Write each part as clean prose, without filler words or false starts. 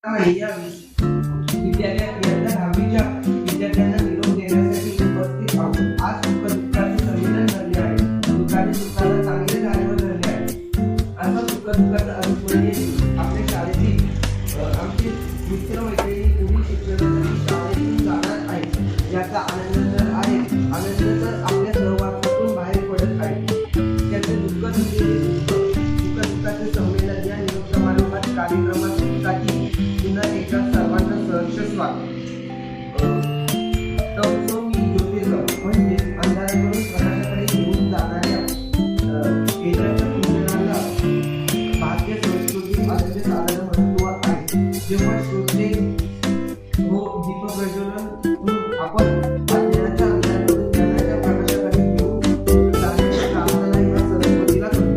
या विद्यालयात इयत्ता 10वीच्या विद्यार्थ्यांना निरोप देण्यासाठी उपस्थित आहोत. आज सुखदुःखाचे संमेलन ठरले आहे. दुःखाने सुखाला चांगले झाल्यावर ठरले आहे. असा सुखदुःखाचा अनुभव आपल्या शाळेतील आमचे मित्र मैत्रिणी पुढील शिक्षणासाठी शाळेतून जाणार आहेत. याचा आनंद तर आहे, आनंद तर आपल्या सहवासातून बाहेर पडत आहे. त्याचे सुखदुःखाचे संमेलन या निरोप समारंभात कार्यक्रमासाठी पुन्हा एकदा सर्वांना सहर्ष स्वागत. तो मी ज्योतिर्गम म्हणजे अंधाराकडून प्रकाशाकडे घेऊन जाणाऱ्या केंद्राच्या पूजनाला भारतीय संस्कृती अत्यंत साधारण महत्त्व आहे. जेव्हा श्रोते हो दीप प्रज्वलन आपण अज्ञानाच्या अंधाराकडून ज्ञानाच्या प्रकाशाकडे घेऊन जाण्याच्या प्रार्थना या सरस्वतीला करतो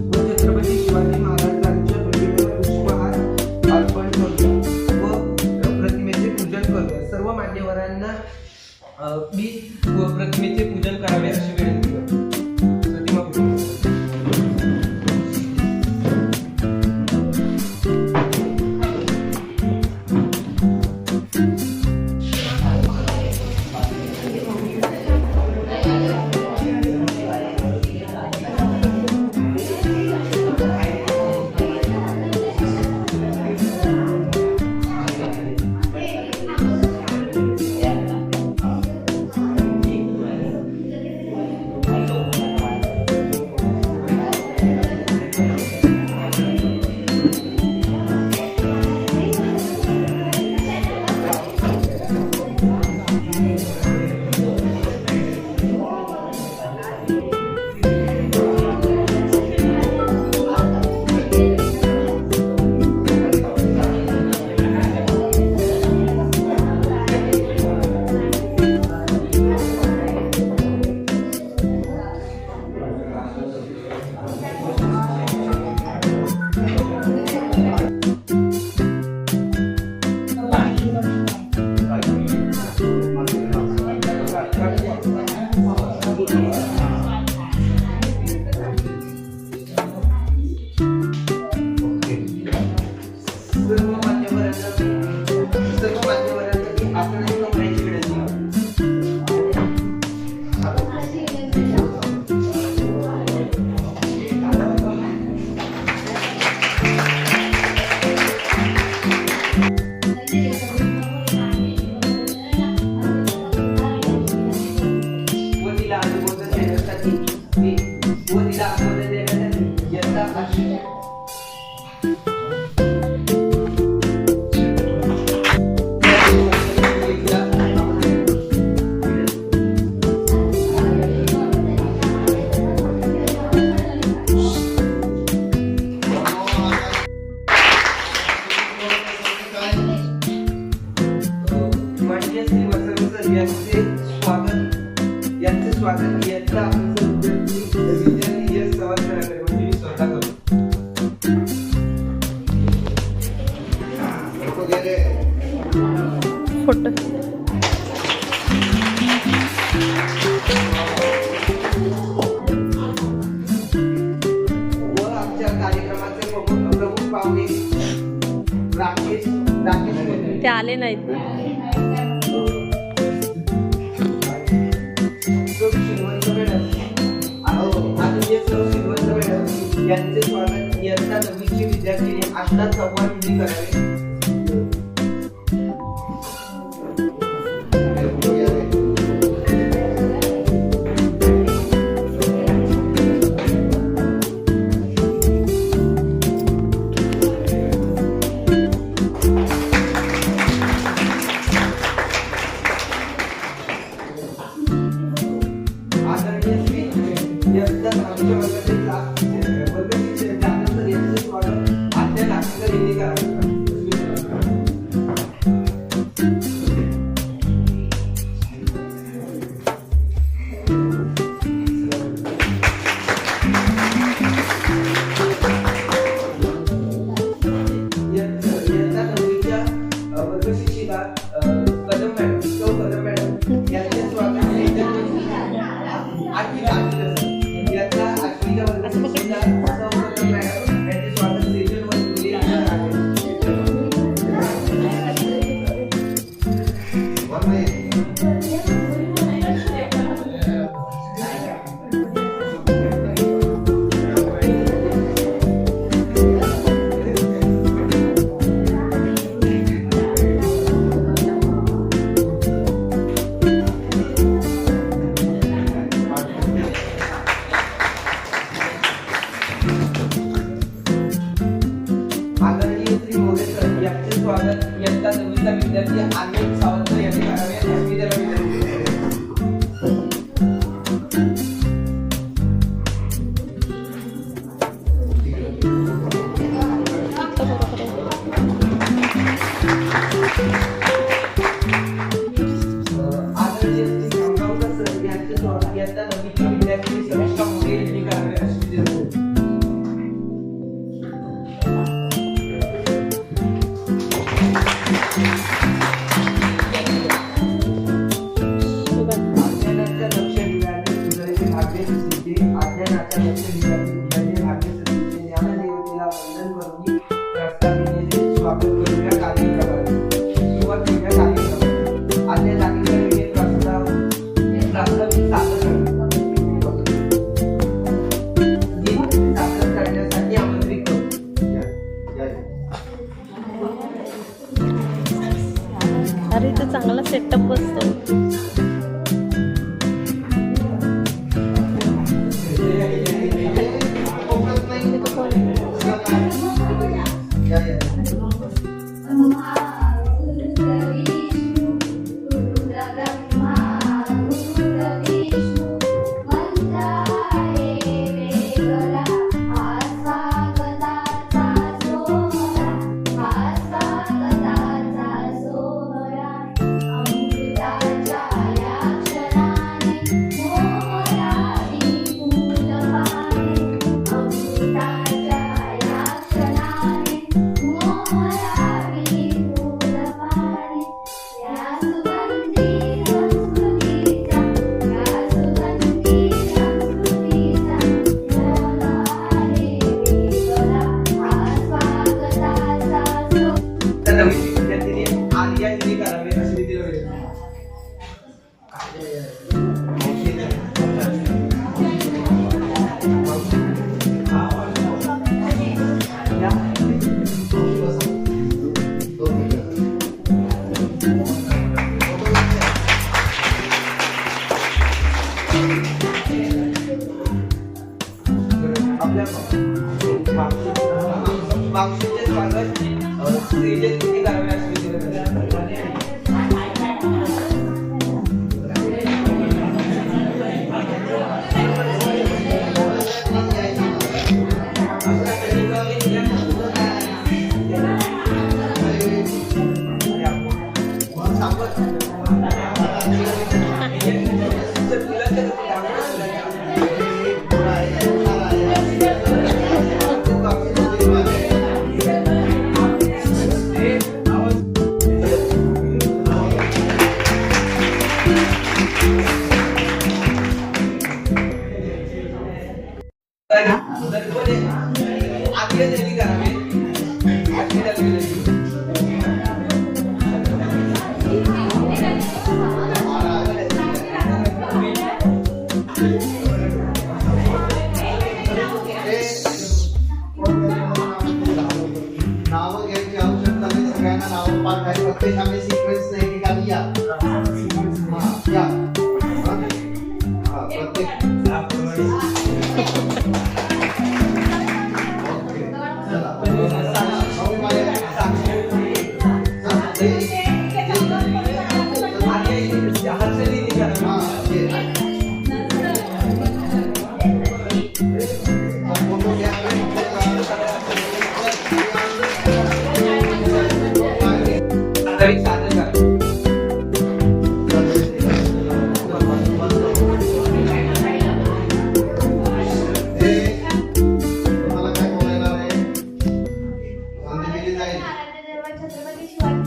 व छत्रपती शिवाजी महाराजांच्या प्रतिमेवर पुष्पहार अर्पण करतो व प्रतिमेचे पूजन करतो. सर्व मान्यवरांना मी प्रतिमेचे पूजन करावे अशी विनंती करतो. प्रतिमा पूजन. यांचे स्वागत इयत्ता विद्यार्थी यश सवालकरांकडे म्हणजे मी स्वतः करतो. फोटो व आमच्या कार्यक्रमाचे प्रमुख पाहुणे राकेश ते आले नाहीत. यांचे स्वागत इयत्ता 9वीची विद्यार्थिनी आशा चव्हाण यांनी करावे. श्री मोरे सर यांचे स्वागत इयत्ता 9वीचा विद्यार्थी अनिल सावंत यांनी करावे अशी मी त्याला विनंती करतो. आदरणीय श्री गंगावकर सर यांचे स्वागत इयत्ता 9वीचा विद्यार्थी समीक्षा मोरे यांनी करावे अशी मी त्याला विनंती करतो. अध्ययनाच्या लक्ष दिल्याने सुधारित भाग्यसिद्धी अध्ययनाच्या लक्ष दिल्याने सुधारित भाग्यसिद्धीचे ज्ञानदेवतेला वंदन करून प्रस्ताविलेले स्वागत करूया कार्यक्रमात सुरुवात करूया कार्यक्रमात आजच्या जागेवर विविध प्रस्तावित सादर करण्यासाठी आमंत्रित करतो. अरे इथं चांगला सेटअप बसतो. मागचे स्वागत स्टेजेस किती करावे अशी छत्रपती शिवाजी